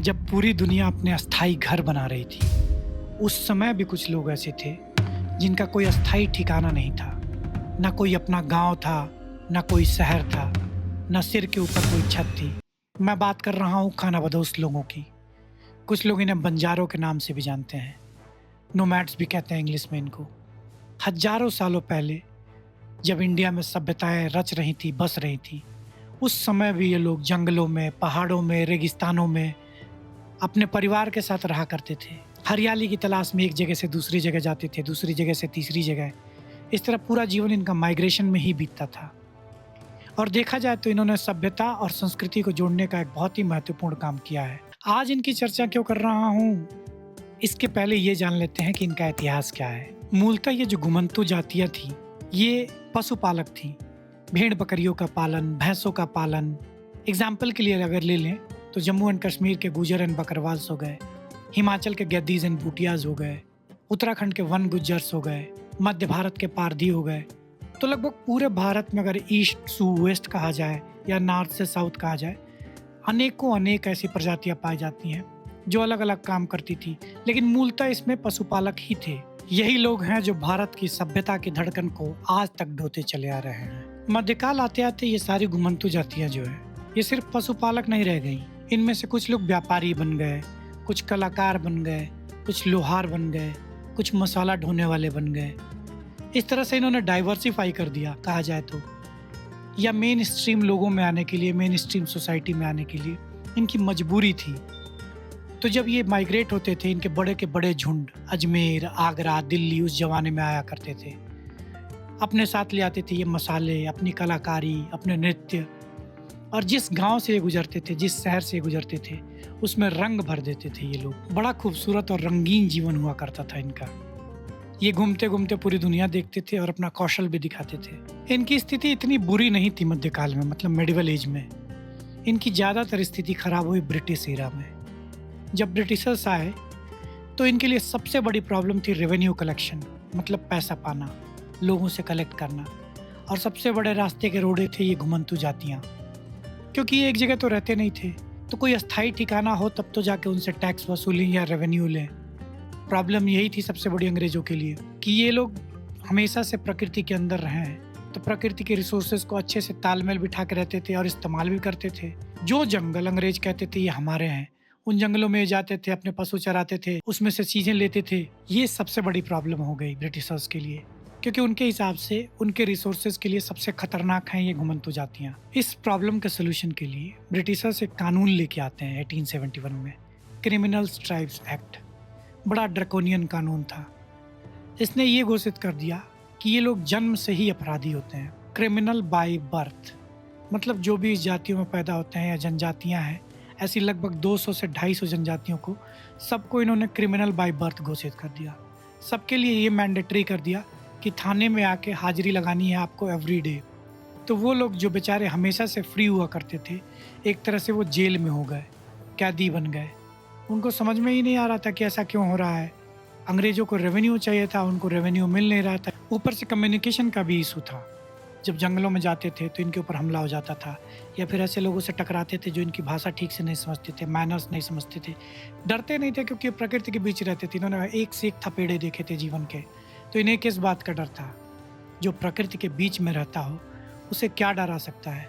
जब पूरी दुनिया अपने अस्थाई घर बना रही थी, उस समय भी कुछ लोग ऐसे थे जिनका कोई अस्थाई ठिकाना नहीं था। ना कोई अपना गांव था, ना कोई शहर था, ना सिर के ऊपर कोई छत थी। मैं बात कर रहा हूँ खानाबदोश लोगों की। कुछ लोग इन्हें बंजारों के नाम से भी जानते हैं। नोमैड्स भी कहते हैं इंग्लिश में इनको। हजारों सालों पहले जब इंडिया में सभ्यताएं रच रही थी, बस रही थी, उस समय भी ये लोग जंगलों में, पहाड़ों में, रेगिस्तानों में अपने परिवार के साथ रहा करते थे। हरियाली की तलाश में एक जगह से दूसरी जगह जाते थे, दूसरी जगह से तीसरी जगह। इस तरह पूरा जीवन इनका माइग्रेशन में ही बीतता था। और देखा जाए तो इन्होंने सभ्यता और संस्कृति को जोड़ने का एक बहुत ही महत्वपूर्ण काम किया है। आज इनकी चर्चा क्यों कर रहा हूँ, इसके पहले ये जान लेते हैं कि इनका इतिहास क्या है। मूलतः ये जो घुमंतू जातियां थी, ये पशुपालक थी। भेड़ बकरियों का पालन, भैंसों का पालन। एग्जाम्पल के लिए अगर ले लें तो जम्मू एंड कश्मीर के गुजर एंड बकरवाल्स हो गए, हिमाचल के गद्दीज एंड भूटियाज हो गए, उत्तराखंड के वन गुज्जर्स हो गए, मध्य भारत के पारधी हो गए। तो लगभग पूरे भारत में अगर ईस्ट से वेस्ट कहा जाए या नॉर्थ से साउथ कहा जाए, अनेकों अनेक ऐसी प्रजातियां पाई जाती हैं जो अलग अलग काम करती थी, लेकिन मूलतः इसमें पशुपालक ही थे। यही लोग हैं जो भारत की सभ्यता की धड़कन को आज तक ढोते चले आ रहे हैं। मध्यकाल आते आते ये सारी घुमंतू जातियां जो है, ये सिर्फ पशुपालक नहीं रह गई। इनमें से कुछ लोग व्यापारी बन गए, कुछ कलाकार बन गए, कुछ लोहार बन गए, कुछ मसाला ढोने वाले बन गए। इस तरह से इन्होंने डाइवर्सिफाई कर दिया कहा जाए तो, या मेन स्ट्रीम लोगों में आने के लिए, मेन स्ट्रीम सोसाइटी में आने के लिए इनकी मजबूरी थी। तो जब ये माइग्रेट होते थे, इनके बड़े के बड़े झुंड अजमेर, आगरा, दिल्ली उस जमाने में आया करते थे। अपने साथ ले आते थे ये मसाले, अपनी कलाकारी, अपने नृत्य, और जिस गांव से ये गुजरते थे, जिस शहर से ये गुजरते थे, उसमें रंग भर देते थे ये लोग। बड़ा खूबसूरत और रंगीन जीवन हुआ करता था इनका। ये घूमते घूमते पूरी दुनिया देखते थे और अपना कौशल भी दिखाते थे। इनकी स्थिति इतनी बुरी नहीं थी मध्यकाल में, मतलब मिडिवल एज में। इनकी ज़्यादातर स्थिति खराब हुई ब्रिटिश एरा में। जब ब्रिटिशर्स आए तो इनके लिए सबसे बड़ी प्रॉब्लम थी रेवेन्यू कलेक्शन, मतलब पैसा पाना, लोगों से कलेक्ट करना। और सबसे बड़े रास्ते के रोड़े थे ये घुमंतू जातियाँ, क्योंकि ये एक जगह तो रहते नहीं थे। तो कोई अस्थाई ठिकाना हो तब तो जाके उनसे टैक्स वसूलें या रेवेन्यू लें। प्रॉब्लम यही थी सबसे बड़ी अंग्रेजों के लिए कि ये लोग हमेशा से प्रकृति के अंदर रहे हैं, तो प्रकृति के रिसोर्सेज को अच्छे से तालमेल बिठा के रहते थे और इस्तेमाल भी करते थे। जो जंगल अंग्रेज कहते थे ये हमारे हैं, उन जंगलों में जाते थे, अपने पशु चराते थे, उसमें से चीजें लेते थे। ये सबसे बड़ी प्रॉब्लम हो गई ब्रिटिशर्स के लिए, क्योंकि उनके हिसाब से उनके रिसोर्सेज के लिए सबसे खतरनाक हैं ये घुमंतू जातियाँ। इस प्रॉब्लम के सोल्यूशन के लिए ब्रिटिशर्स एक कानून लेके आते हैं 1871 में, क्रिमिनल्स ट्राइब्स एक्ट। बड़ा ड्रैकोनियन कानून था। इसने ये घोषित कर दिया कि ये लोग जन्म से ही अपराधी होते हैं, क्रिमिनल बाय बर्थ। मतलब जो भी इस जातियों में पैदा होते हैं या जनजातियां हैं, ऐसी लगभग 200 से 250 जनजातियों को, सबको इन्होंने क्रिमिनल बाय बर्थ घोषित कर दिया। सबके लिए ये मैंडेटरी कर दिया कि थाने में आके हाजिरी लगानी है आपको एवरी डे। तो वो लोग जो बेचारे हमेशा से फ्री हुआ करते थे, एक तरह से वो जेल में हो गए, कैदी बन गए। उनको समझ में ही नहीं आ रहा था कि ऐसा क्यों हो रहा है। अंग्रेजों को रेवेन्यू चाहिए था, उनको रेवेन्यू मिल नहीं रहा था। ऊपर से कम्युनिकेशन का भी इशू था। जब जंगलों में जाते थे तो इनके ऊपर हमला हो जाता था, या फिर ऐसे लोगों से टकराते थे जो इनकी भाषा ठीक से नहीं समझते थे, मैनर्स नहीं समझते थे। डरते नहीं थे क्योंकि प्रकृति के बीच रहते थे। इन्होंने एक से एक थपेड़े देखे थे जीवन के, तो इन्हें किस बात का डर था। जो प्रकृति के बीच में रहता हो उसे क्या डरा सकता है।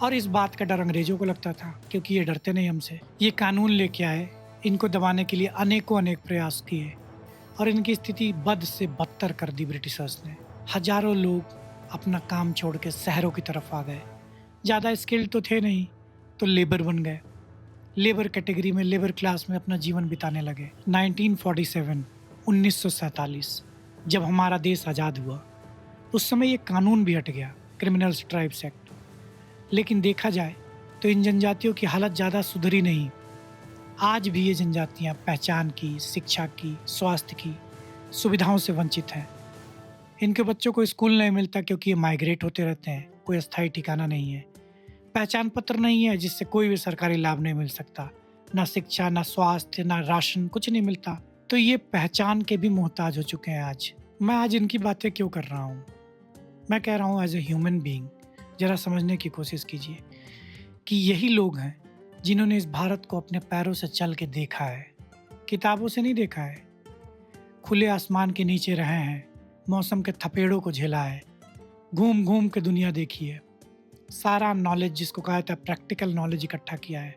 और इस बात का डर अंग्रेजों को लगता था, क्योंकि ये डरते नहीं हमसे। ये कानून लेके आए, इनको दबाने के लिए अनेकों अनेक प्रयास किए, और इनकी स्थिति बद से बदतर कर दी ब्रिटिशर्स ने। हजारों लोग अपना काम छोड़ के शहरों की तरफ आ गए। ज़्यादा स्किल्ड तो थे नहीं, तो लेबर बन गए। लेबर कैटेगरी में, लेबर क्लास में अपना जीवन बिताने लगे। 1947 जब हमारा देश आज़ाद हुआ, उस समय ये कानून भी हट गया, क्रिमिनल्स ट्राइब्स एक्ट। लेकिन देखा जाए तो इन जनजातियों की हालत ज़्यादा सुधरी नहीं। आज भी ये जनजातियाँ पहचान की, शिक्षा की, स्वास्थ्य की सुविधाओं से वंचित हैं। इनके बच्चों को स्कूल नहीं मिलता क्योंकि ये माइग्रेट होते रहते हैं, कोई अस्थायी ठिकाना नहीं है। पहचान पत्र नहीं है जिससे कोई भी सरकारी लाभ नहीं मिल सकता, ना शिक्षा, ना स्वास्थ्य, ना राशन, कुछ नहीं मिलता। तो ये पहचान के भी मोहताज हो चुके हैं आज। मैं आज इनकी बातें क्यों कर रहा हूँ? मैं कह रहा हूँ एज ए ह्यूमन बीइंग, जरा समझने की कोशिश कीजिए कि यही लोग हैं जिन्होंने इस भारत को अपने पैरों से चल के देखा है, किताबों से नहीं देखा है। खुले आसमान के नीचे रहे हैं, मौसम के थपेड़ों को झेला है, घूम घूम के दुनिया देखी है, सारा नॉलेज जिसको कहा जाता है प्रैक्टिकल नॉलेज इकट्ठा किया है।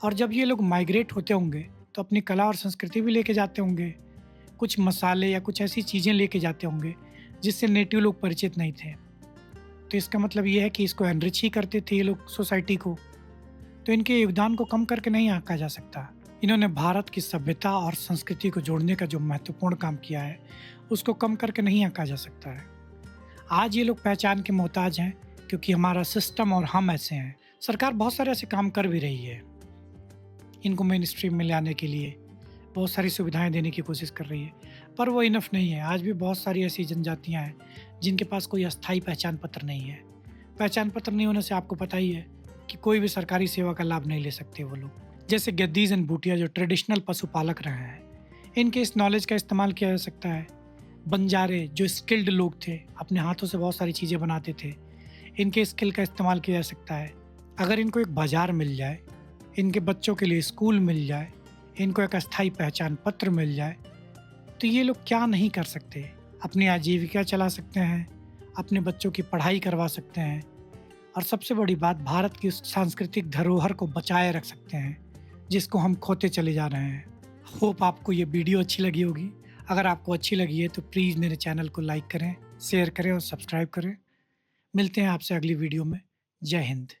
और जब ये लोग माइग्रेट होते होंगे तो अपनी कला और संस्कृति भी लेके जाते होंगे, कुछ मसाले या कुछ ऐसी चीज़ें लेके जाते होंगे जिससे नेटिव लोग परिचित नहीं थे। तो इसका मतलब ये है कि इसको एनरिच ही करते थे ये लोग सोसाइटी को। तो इनके योगदान को कम करके नहीं आंका जा सकता। इन्होंने भारत की सभ्यता और संस्कृति को जोड़ने का जो महत्वपूर्ण काम किया है उसको कम करके नहीं आंका जा सकता है। आज ये लोग पहचान के मोहताज हैं क्योंकि हमारा सिस्टम और हम ऐसे हैं। सरकार बहुत सारे ऐसे काम कर भी रही है, इनको मेन स्ट्रीम में लाने के लिए बहुत सारी सुविधाएं देने की कोशिश कर रही है, पर वो इनफ नहीं है। आज भी बहुत सारी ऐसी जनजातियां हैं जिनके पास कोई अस्थायी पहचान पत्र नहीं है। पहचान पत्र नहीं होने से आपको पता ही है कि कोई भी सरकारी सेवा का लाभ नहीं ले सकते वो लोग। जैसे गद्दीज एंड भूटिया जो ट्रेडिशनल पशुपालक रहे हैं, इनके इस नॉलेज का इस्तेमाल किया जा सकता है। बंजारे जो स्किल्ड लोग थे, अपने हाथों से बहुत सारी चीज़ें बनाते थे, इनके स्किल का इस्तेमाल किया जा सकता है। अगर इनको एक बाजार मिल जाए, इनके बच्चों के लिए स्कूल मिल जाए, इनको एक अस्थायी पहचान पत्र मिल जाए, तो ये लोग क्या नहीं कर सकते। अपनी आजीविका चला सकते हैं, अपने बच्चों की पढ़ाई करवा सकते हैं, और सबसे बड़ी बात भारत की उस सांस्कृतिक धरोहर को बचाए रख सकते हैं जिसको हम खोते चले जा रहे हैं। होप आपको ये वीडियो अच्छी लगी होगी। अगर आपको अच्छी लगी है तो प्लीज़ मेरे चैनल को लाइक करें, शेयर करें और सब्सक्राइब करें। मिलते हैं आपसे अगली वीडियो में। जय हिंद।